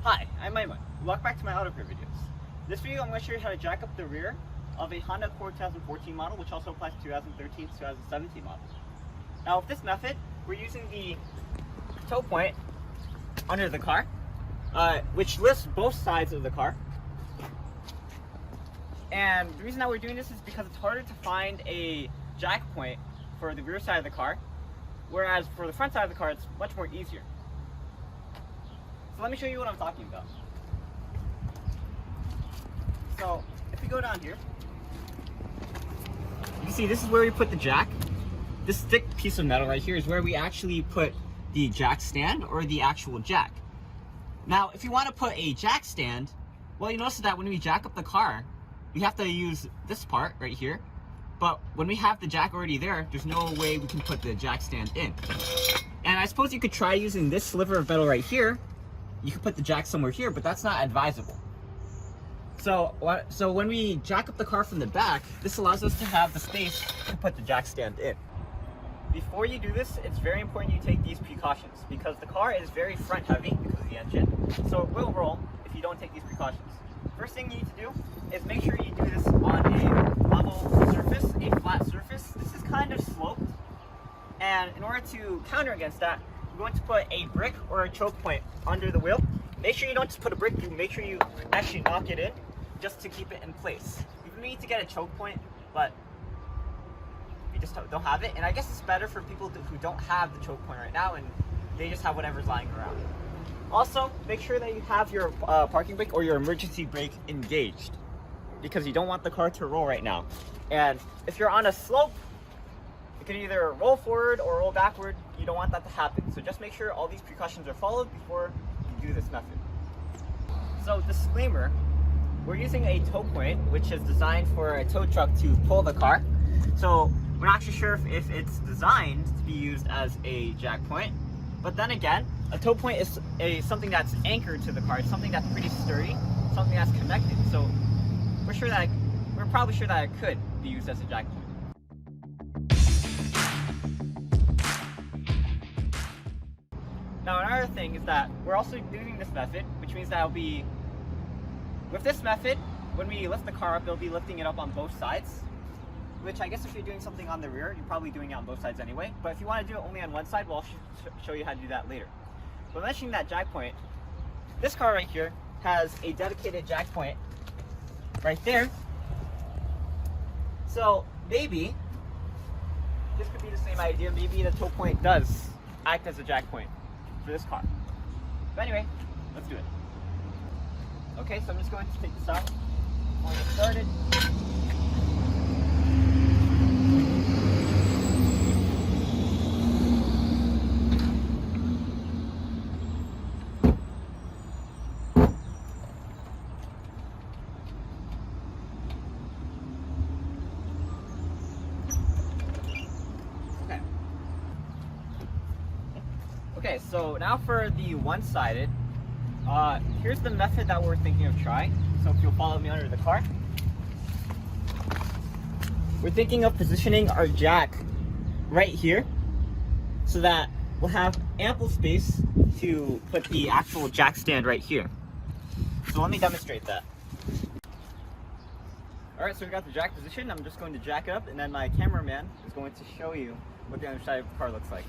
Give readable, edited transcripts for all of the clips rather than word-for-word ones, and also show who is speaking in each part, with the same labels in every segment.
Speaker 1: Hi, I'm Aiman. Welcome back to my auto repair videos. This video I'm going to show you how to jack up the rear of a Honda Accord 2014 model, which also applies to 2013 to 2017 model. Now with this method, we're using the tow point under the car, which lifts both sides of the car. And the reason that we're doing this is because it's harder to find a jack point for the rear side of the car, whereas for the front side of the car it's much more easier. So let me show you what I'm talking about. So if we go down here, you can see this is where we put the jack. This thick piece of metal right here is where we actually put the jack stand or the actual jack. Now if you want to put a jack stand, well, you notice that when we jack up the car, we have to use this part right here. But when we have the jack already there, there's no way we can put the jack stand in. And I suppose you could try using this sliver of metal right here. You could put the jack somewhere here, but that's not advisable. So when we jack up the car from the back, this allows us to have the space to put the jack stand in. Before you do this, it's very important you take these precautions because the car is very front heavy because of the engine. So it will roll if you don't take these precautions. First thing you need to do is make sure you do this on a level surface, a flat surface. This is kind of sloped, and in order to counter against that, you're going to put a brick or a choke point under the wheel. Make sure you don't just put a brick, you make sure you actually knock it in just to keep it in place. You need to get a choke point, but you just don't have it. And I guess it's better for people who don't have the choke point right now and they just have whatever's lying around. Also, make sure that you have your parking brake or your emergency brake engaged because you don't want the car to roll right now. And if you're on a slope, it can either roll forward or roll backward. You don't want that to happen. So just make sure all these precautions are followed before you do this method. So disclaimer, we're using a tow point, which is designed for a tow truck to pull the car. So we're not actually sure if it's designed to be used as a jack point. But then again, a tow point is something that's anchored to the car. It's something that's pretty sturdy, something that's connected. So we're probably sure that it could be used as a jack point. Now another thing is that we're also doing this method, which means that it'll be, with this method, when we lift the car up, it'll be lifting it up on both sides, which I guess if you're doing something on the rear, you're probably doing it on both sides anyway. But if you want to do it only on one side, well, I'll show you how to do that later. But mentioning that jack point, this car right here has a dedicated jack point right there. So maybe this could be the same idea. Maybe the tow point does act as a jack point for this car. But anyway, let's do it. Okay, so I'm just going to take this out. I'm going to get started. Okay, so now for the one-sided, here's the method that we're thinking of trying. So if you'll follow me under the car. We're thinking of positioning our jack right here so that we'll have ample space to put the actual jack stand right here. So let me demonstrate that. Alright, so we got the jack position. I'm just going to jack it up and then my cameraman is going to show you what the other side of the car looks like.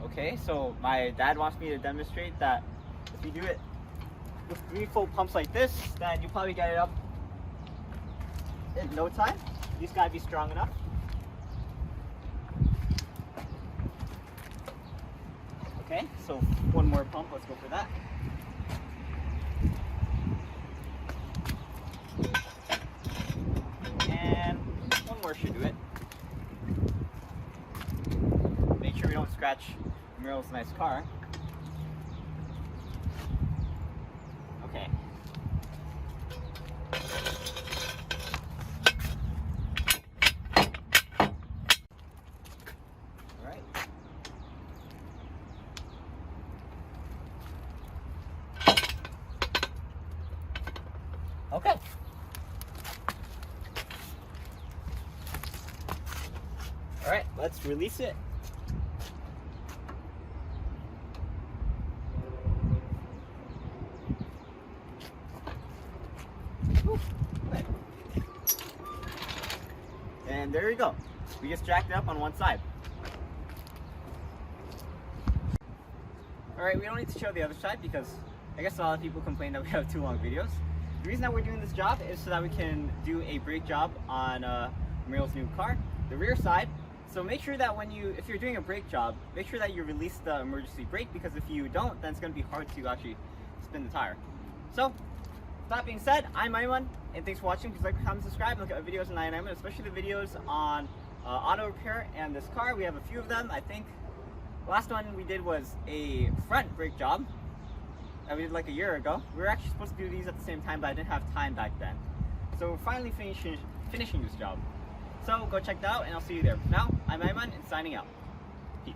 Speaker 1: Okay, so my dad wants me to demonstrate that if you do it with 3 full pumps like this, then you probably get it up in no time. You just gotta be strong enough. Okay, so one more pump, let's go for that. And one more should do it. Make sure we don't scratch Meryl's nice car. Okay. Alright. Okay. All right, let's release it. Okay. And there you go. We just jacked it up on one side. All right, we don't need to show the other side because I guess a lot of people complain that we have too long videos. The reason that we're doing this job is so that we can do a brake job on Muriel's new car, the rear side. So make sure that if you're doing a brake job, make sure that you release the emergency brake, because if you don't, then it's going to be hard to actually spin the tire. So, that being said, I'm Aiman, and thanks for watching. Please like, comment, subscribe, and look at my videos on EyeOnAiman, especially the videos on auto repair and this car. We have a few of them. I think the last one we did was a front brake job that we did like a year ago. We were actually supposed to do these at the same time, but I didn't have time back then. So we're finally finishing this job. So go check that out, and I'll see you there. Now, I'm Aiman, and signing out. Peace.